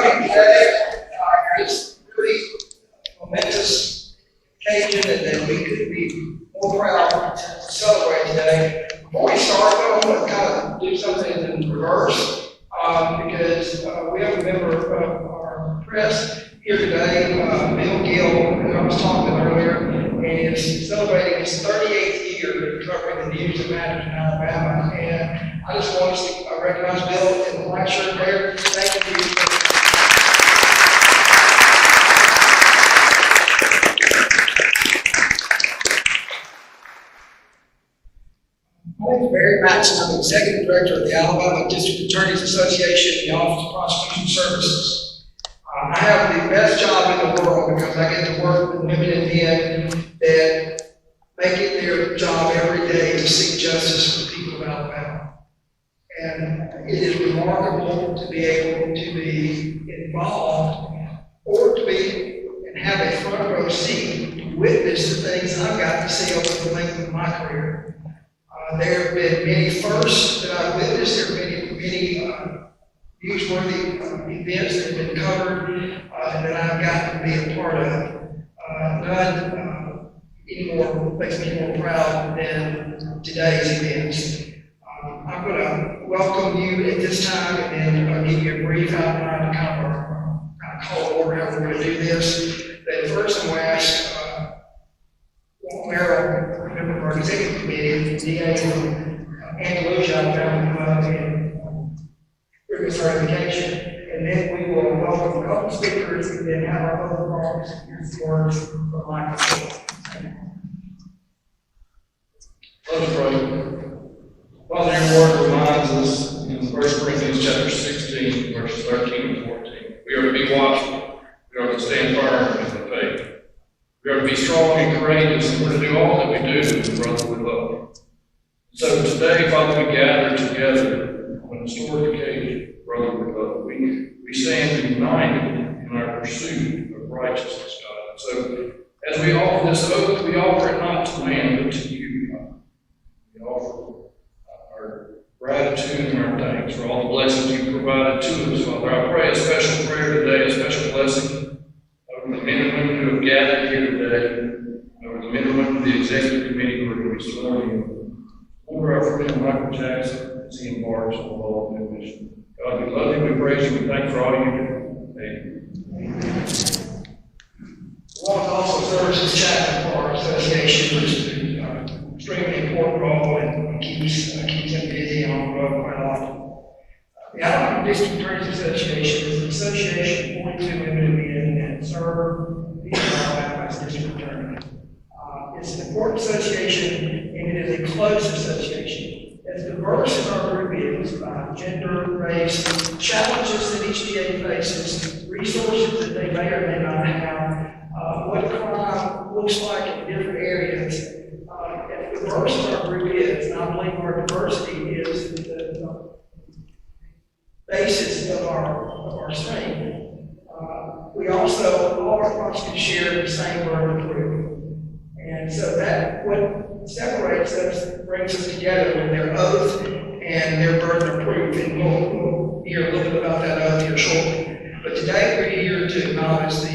coming today. It's really momentous occasion that we could be more proud to celebrate today. Before we start, I want to kind of do something in reverse because we have a member of our press here today, Bill Gill, who I was talking about earlier, and is celebrating his 38th year covering the news that matters in Alabama. And I just want to recognize Bill in the white shirt there. Thank you. My name is Barry Matson. I'm the Executive Director of the Alabama District Attorneys Association in the Office of Prosecution Services. I have the best job in the world because I get to work with women and men that make it their job every day to seek justice for the people of Alabama. And it is remarkable to be able to be involved or to be and have a front row seat to witness the things I've got to see over the length of my career. There have been many firsts that I've witnessed. There have been many newsworthy events that have been covered that I've gotten to be a part of. None anymore makes me more proud than today's events. I'm going to welcome you at this time and give you a brief outline to kind of call order how we're going to do this. But first, I'm going to ask Merrill, a member of our executive committee, DA from Andalusia, Alabama, and previous certification. And then we will welcome a couple speakers and then have our other remarks and words from Michael. Let us pray. Father, your word reminds us in 1 Corinthians chapter 16, verses 13 and 14. We are to be watchful. We are to stand firm in the faith. We are to be strong and courageous, and we're to do all that we do with brotherly love. So today, Father, we gather together on a historic occasion, brotherly love. We stand united in our pursuit of righteousness, God. And so as we offer this oath, we offer it not to man, but to you, God. We offer our gratitude and our thanks for all the blessings you've provided to us, Father. I pray a special prayer today, a special blessing over the men and women who have gathered here today, over the men and women of the executive committee who are going to be sworn in, over our friend Michael Jackson as he embarks on the law of new mission. God, we love you, we praise you, we thank you for all you do. Amen. I want to also serve as chaplain for our association, which is an extremely important role and keeps them busy and on the road quite often. The Alabama District Attorneys Association is an association of 42 women and men that serve the Alabama as district attorney. It's an important association and it is a close association. As diverse as our group is by gender, race, challenges that each DA faces, resources that they may or may not have, what crime looks like in different areas. As diverse as our group is, and I believe our diversity is the basis of our strength. We also, all our prosecutors share the same burden of proof. And so that what separates us, brings us together with their oath and their burden of proof. And we'll hear a little bit about that oath here shortly. But today we're here to acknowledge the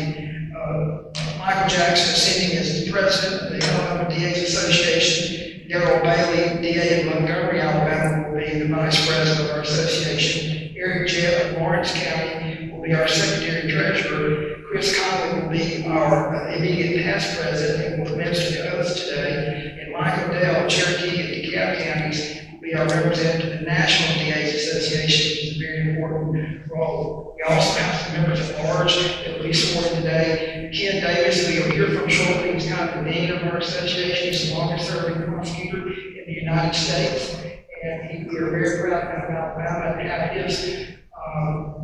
Michael Jackson sitting as the president of the Alabama DA's Association. Darrell Bailey, DA in Montgomery, Alabama, will be the vice president of our association. Eric Jett of Lawrence County will be our secretary treasurer. Chris Conley will be our immediate past president and will administer the oaths today. And Michael Dell, Cherokee and DeKalb counties, will be our representative to the National DA's Association, which is a very important role. We also have some members at large that will be sworn today. Ken Davis, who you'll hear from shortly, is kind of the dean of our association. He's the longest serving prosecutor in the United States. And we are very proud of Alabama and have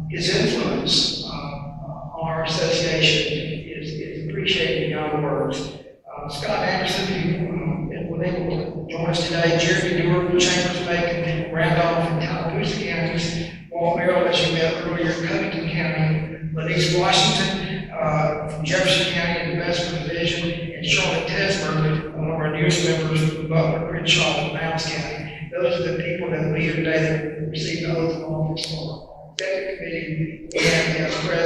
his influence on our association is appreciated beyond words. Scott Anderson, who will able to join us today, Jeremy Newark from Chambers, Macon, Randolph, and Tallapoosa counties, Walt Merrill, as you met earlier, Covington County, Lenise Washington from Jefferson County in the Investment Division, and Charlotte Tesmer, one of our newest members from Butler, Crenshaw, from Bounds County. Those are the people that will be here today that received the oath of office for our executive committee and as president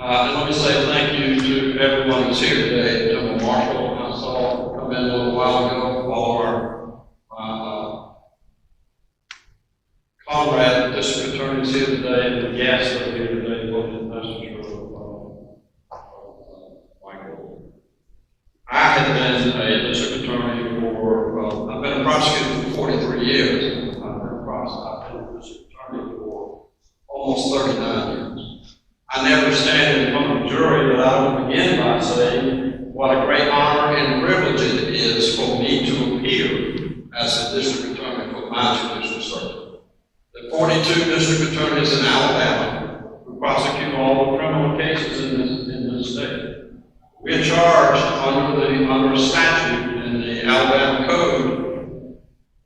And let me say thank you to everyone who's here today. General Marshall, I saw come in a little while ago. All of our comrade district attorneys here today, and the guests that are here today, both investors Michael. I had been a district attorney for, I've been a prosecutor for 43 years. I've been a district attorney for almost 39 years. I never stand in front of a jury, but I will begin by saying what a great honor and privilege it is for me to appear as a district attorney for my judicial circuit. There are 42 district attorneys in Alabama who prosecute all the criminal cases in this state. We are charged under a statute in the Alabama Code,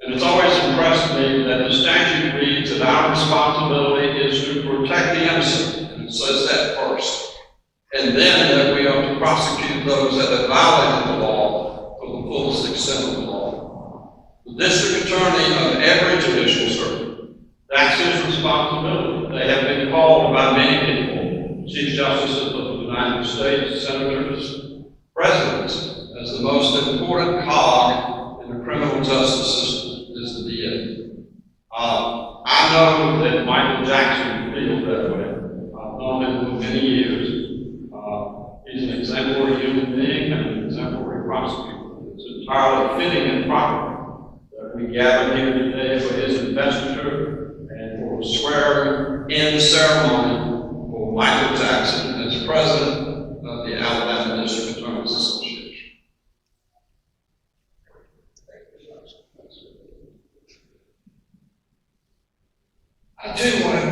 and it's always impressed me that the statute reads that our responsibility is to protect the innocent, and it says that first, and then that we are to prosecute those that have violated the law to the fullest extent of the law. The district attorney of every judicial circuit, that's his responsibility. They have been called by many people, Chief Justices of the United States, senators, presidents, as the most important cog in the criminal justice system is the DA. I know that Michael Jackson feels that way. I've known him for many years. He's an exemplary human being and an exemplary prosecutor. It's entirely fitting and proper that we gather here today for his investiture and for a swearing-in ceremony for Michael Jackson as president of the Alabama District Attorneys Association. I too want to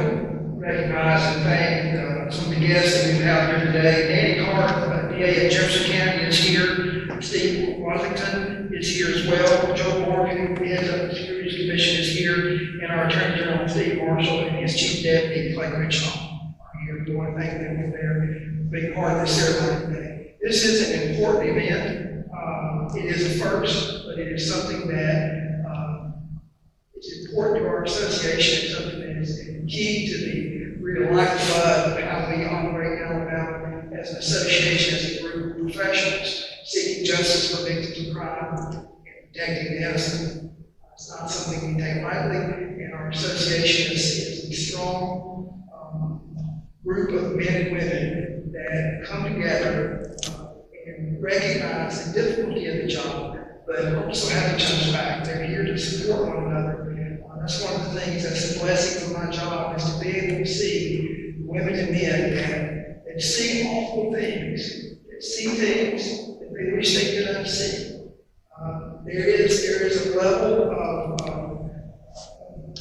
recognize and thank some of the guests that we have here today. Danny Carr, DA of Jefferson County, is here. Steve Washington is here as well. Joe Morgan, who heads up the Securities Commission, is here. And our Attorney General, Steve Marshall, and his Chief Deputy, Clay Richlaw, are here. We want to thank them for their big part of the ceremony today. This is an important event. It is a first, but it is something that is important to our association. It's something that is key to the real lifeblood of how we operate in Alabama as an association, as a group of professionals seeking justice for victims of crime and protecting the innocent. It's not something we take lightly, and our association is a strong group of men and women that come together and recognize the difficulty of the job, but also have each other's back. They're here to support one another. That's one of the things that's a blessing for my job, is to be able to see women and men that see awful things, that see things that they wish they could unsee. There is a level of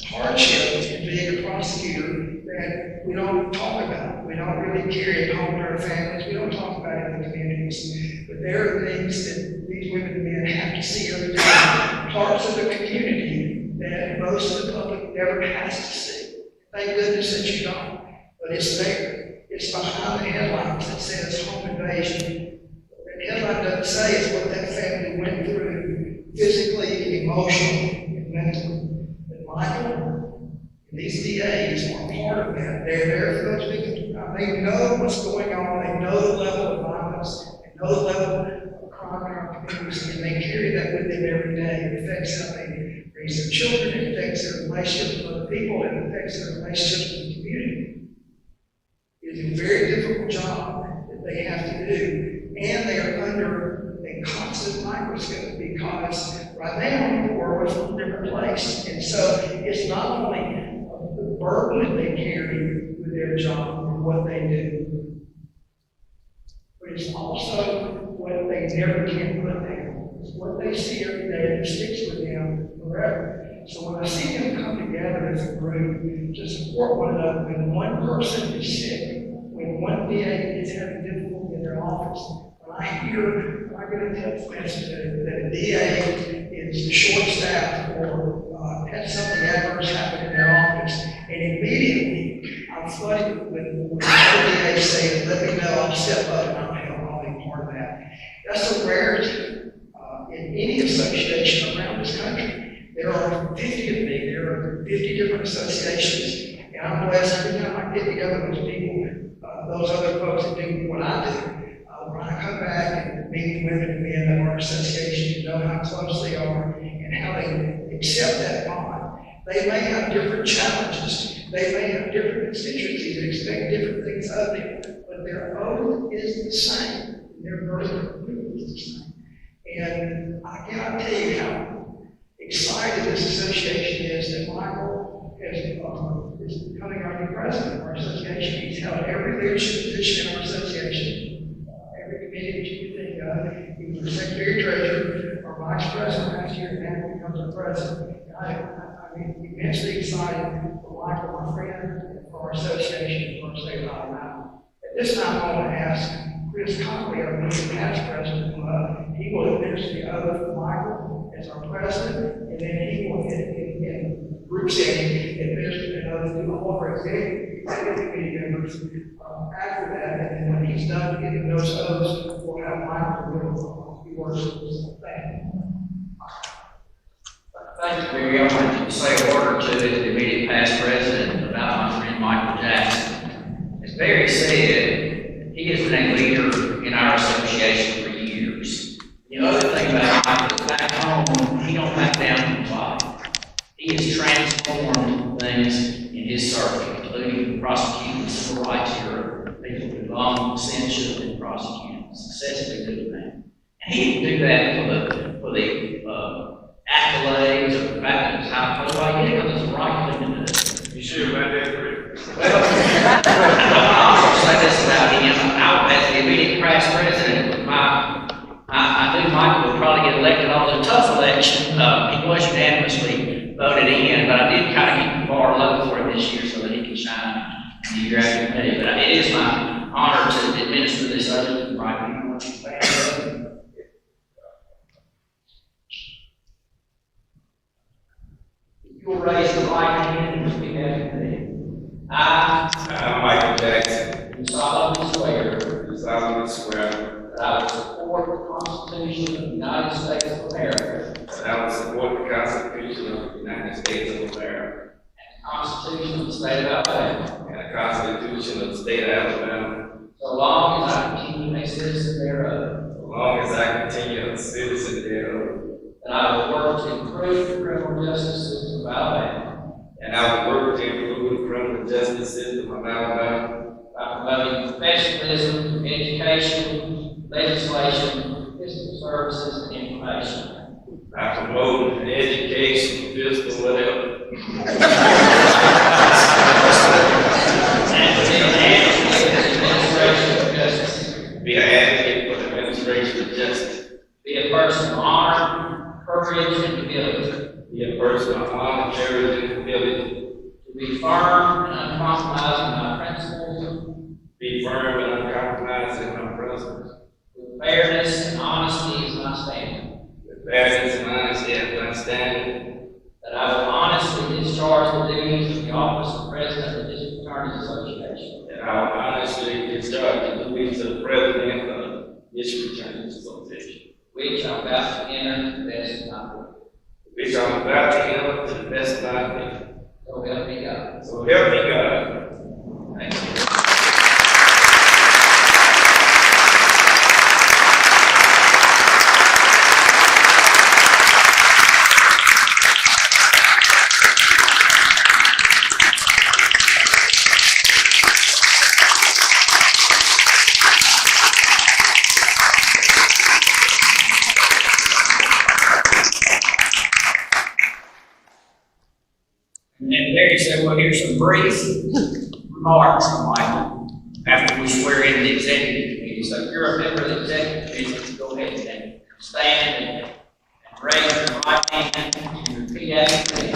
hardship in being a prosecutor that we don't talk about. We don't really carry it home to our families. We don't talk about it in the communities. But there are things that these women and men have to see every day. Parts of the community that most of the public never has to see. Thank goodness that you don't. But it's there. It's behind the headlines that says home invasion. The headline doesn't say it's what that family went through physically, emotionally, and mentally. But Michael and these DAs are part of that. They're there for those victims. They know what's going on. They know the level of violence. They know the level of crime in our communities, and they carry that with them every day. It affects how they raise their children. It affects their relationships with other people. It affects their relationships with the community. It is a very difficult job that they have to do, and they are under a constant microscope because right now the world is in a different place. And so it's not only the burden that they carry with their job and what they do, but it's also what they never can put down. It's what they see every day that sticks with them forever. So when I see them come together as a group to support one another, when one person is sick, when one DA is having difficulty in their office, when I get a text message that a DA is short-staffed or has something adverse happen in their office, and immediately I'm flooded with other DAs saying, let me know, I'll step up and I'll help, I'll be part of that. That's a rarity in any association around this country. There are 50 of me, there are 50 different associations, and I'm blessed every time I get together with people. those other folks that do what I do. When I come back and meet women and men of our association, to know how close they are and how they accept that bond. They may have different challenges. They may have different constituencies and expect different things of them, but their oath is the same. Their birth is the same. And I cannot tell you how excited this association is that Michael is becoming our new president of our association. He's held every leadership position in our association, every committee that you can think of. He was secretary treasurer, our vice president last year, and now he becomes our president. I'm immensely excited for Michael, my friend, and for our association, and for our state of Alabama. At this time, I want to ask Chris Conley, our new past president, he will administer the oath of Michael as our president, and then he will, in group setting, administer the oath to all of our executive committee members after that. And then when he's done giving those oaths, we'll have Michael will be worshipful. Thank you. Thank you, Barry. I wanted to say a word or two as the immediate past president about my friend Michael Jackson. As Barry said, he has been a leader in our association for years. The other thing about Michael is back home, he don't back down from the fight. He has transformed things in his circuit, including prosecuting civil rights here, people who long since should have been prosecuted, successfully doing that. And he didn't do that for the accolades or the fact that it's high profile. He did it because it's the right thing to do. You sure about that, Rick? Well, I'll also say this about him. As the immediate past president, I knew Michael would probably get elected on the tough election. He was unanimously voted in, but I did kind of keep the bar low for him this year so that he could shine the year after me. But it is my honor to administer this oath to Michael. You will raise the right hand and repeat after me. I, Michael Jackson, Do solemnly swear do solemnly swear that I will support the Constitution of the United States of America that I will support the Constitution of the United States of America and the Constitution of the State of Alabama, and the Constitution of the State of Alabama, so long as I continue a citizen thereof, so long as I continue a citizen thereof, that I will work to improve the criminal justice system of Alabama and I will work to improve the criminal justice system of Alabama by promoting professionalism, education, legislation, fiscal services, and information. by promoting education, physical, whatever, And to be an advocate for the administration of justice. be an advocate for the administration of justice, Be a person of honor, courage, and humility. be a person of honor, courage, and humility, To be firm and uncompromising in my principles, be firm and uncompromising in my principles, with fairness and honesty as my standard. with fairness and honesty as my standard, That I will honestly discharge the duties of the office of President of the District Attorney's Association, that I will honestly discharge the duties of the President of the District Attorney's Association, which I'm about to enter to the best of my ability. which I'm about to enter to the best of my ability. So help me God. So help me God. Thank you. And Barry said, we'll hear some brief remarks from Michael after we swear in the executive committee. So if you're a member of the executive committee, go ahead and stand and raise your right hand and repeat after me.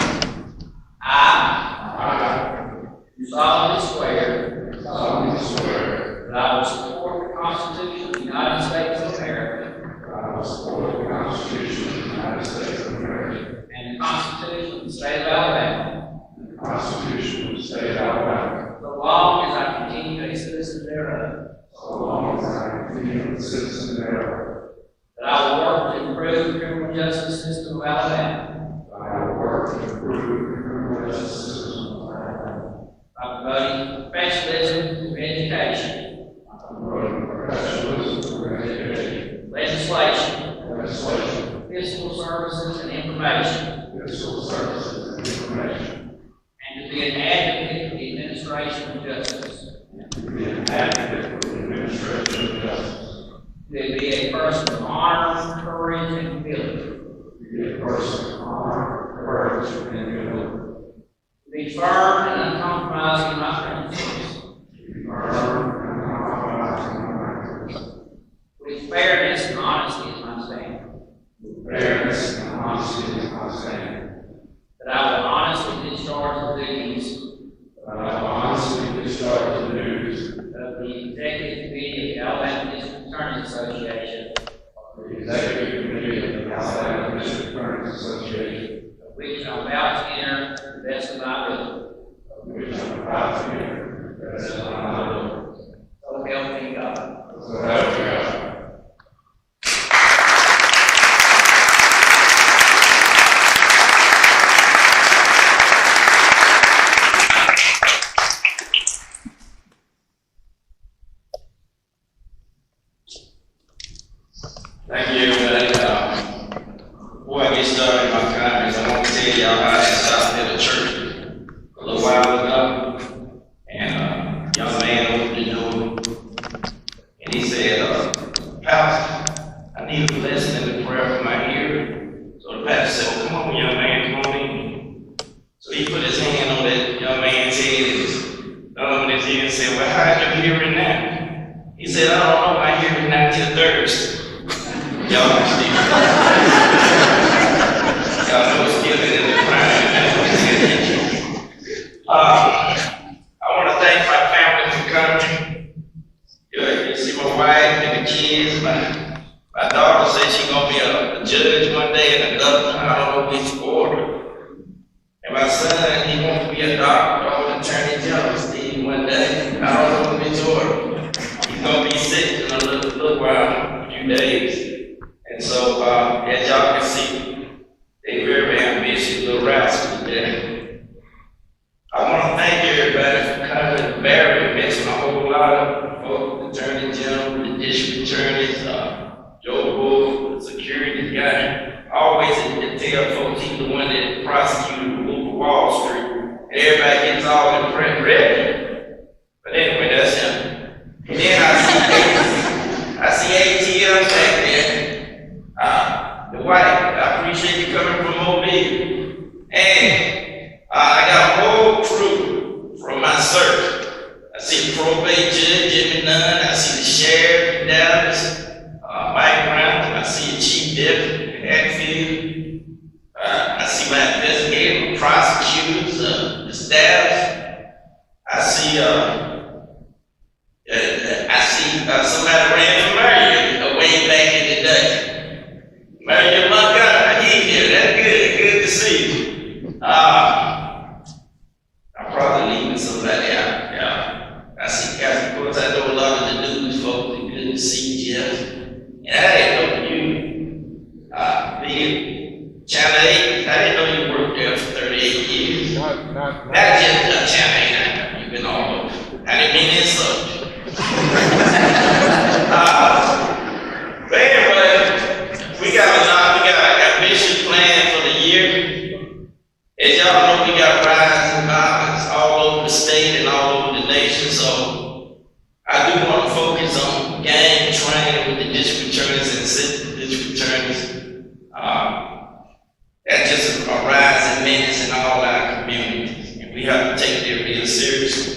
I do solemnly swear that I will support the Constitution of the United States of America and the Constitution of the State of Alabama, Constitution of the State of Alabama, so long as I continue a citizen thereof, so long as I continue a citizen thereof. that I will work to improve the criminal justice system of Alabama I will work to improve the criminal justice system of Alabama by promoting professionalism through education, to be a person of honor, courage, and ability. Be a person of honor, courage, and humility. To be firm and uncompromising in my principles. Be firm and uncompromising in my principles. With fairness and honesty as my standard. Fairness and honesty is my standard. That I will honestly discharge the duties That I will honestly discharge the duties of the Executive Committee of the Alabama District Attorneys Association, of the Executive Committee of the Alabama District Attorneys Association, of which I am about to enter to the best of my ability. of which I am about to enter the best of my ability. So help me God. So help me God. Thank you, everybody. Before I get started in my comments, I want to tell y'all how I stopped at a church a little while ago. And a young man opened the door and he said, Pastor, I need a blessing and a prayer for my ear. So the pastor said, well, come on, young man, come on in. So he put his hand on that young man's head, on his ear, and said, well, how are you hearing now? He said, I don't know, I hear it now till Thursday. Y'all understand? Y'all know it's giving in the crime. I want to thank my family for coming. You see my wife and the kids. My daughter said she's going to be a judge one day and a governor. I don't know which order. And my son, he wants to be a doctor or an attorney general, Steve, one day. I don't know which order. He's going to be sick in a little while, a few days. And so, as y'all can see, they very ambitious little rascals there. I want to thank everybody for coming. Barry mentioned a whole lot of folks, the Attorney General, the District Attorneys, Joe Bull, the security guy. I always tell folks he's the one that prosecuted the Wolf of Wall Street. Everybody gets all impressed, ready. But anyway, that's him. And then I see ATM back there. The wife, I appreciate you coming from Mobile. And I got a whole crew from my circuit. I see the probate judge, Jimmy Nunn. I see the sheriff in Dallas, Mike Brown. I see the chief deputy in Hatfield. I see my investigative prosecutors, the staff. I see somebody ran for mayor way back in the day. Mayor Montgomery, he's here. That's good to see you. I'm probably leaving somebody out. Yeah. I see, of course, I know a lot of the news folks. It's good to see you, Jeff. And I didn't know you. Being Channel 8, I didn't know you worked there for 38 years. Not just Channel 8, you've been all over. I didn't mean to insult you. But anyway, we got an ambitious plan for the year. As y'all know, we got rising violence all over the state and all over the nation. So I do want to focus on gang training with the district attorneys and assistant district attorneys. That's just a rising menace in all our communities, and we have to take it real seriously.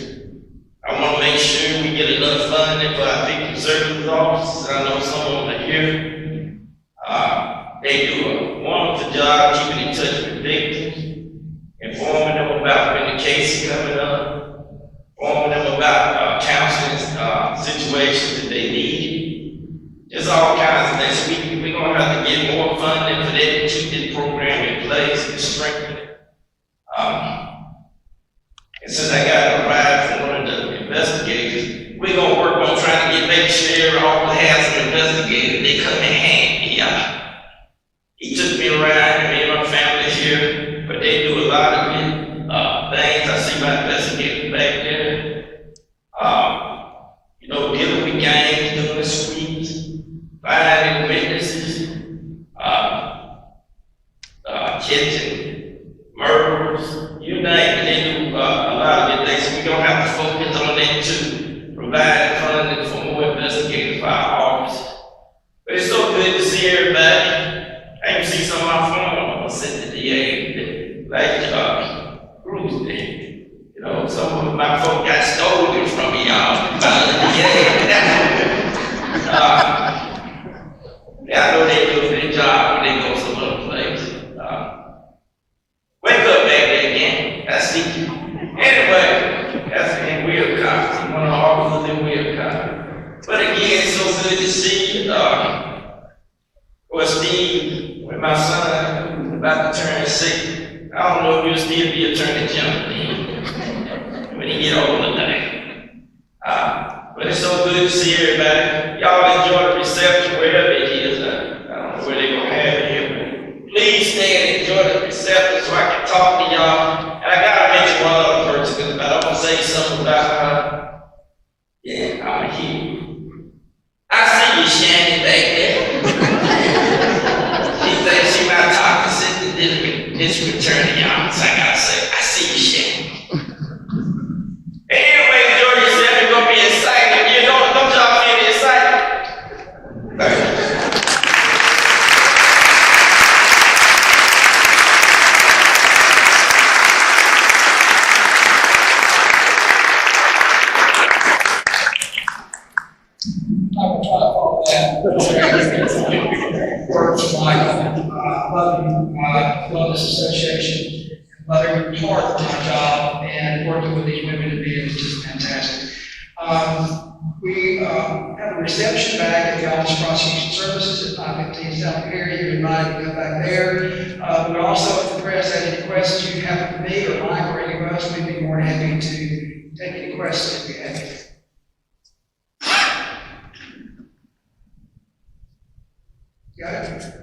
I want to make sure we get enough funding for our victim services offices. I know some of them are here. They do a wonderful job keeping in touch with victims, informing them about when the case is coming up, informing them about counseling situations that they need. There's all kinds of things. So we're going to have to get more funding for them to keep this program in place and strengthen it. And since I got a ride from one of the investigators, we're going to work on trying to make sure all the hands investigators, they come in handy. He took me around, me and my family here, but they do a lot of good things. I see my investigators back there. Dealing with gangs, doing the sweeps, finding witnesses, catching murderers, you name it. They do a lot of good things. So we're going to have to focus on them too, providing funding for more investigators for our office. again, it's so good to see you. Well, Steve, when my son was about to turn 6, I don't know if you'll still be Attorney General when he get older today. But it's so good to see everybody. Y'all enjoy the reception wherever it is. I don't know where they're gonna have it here, but please stay and enjoy the reception so I can talk to y'all. And I gotta mention one other person because I don't want to say something about yeah, I'm here. I see you, Shannon, back there. She thinks she might talk to this attorney office. I gotta say, I see you, Shannon. Anyway, enjoy yourself. You're gonna be excited. You know, don't y'all feel excited? Thank you. I will try to follow that. Words of Michael. I love you. I love this association. Love every part of my job and working with these women and men is just fantastic. We have a reception back at the Office of Prosecution Services at 515 South Perry. You're invited to go back there. But also, if the press has any questions you have for me or Mike or any of us, we'd be more than happy to take any questions if you have any. Got it?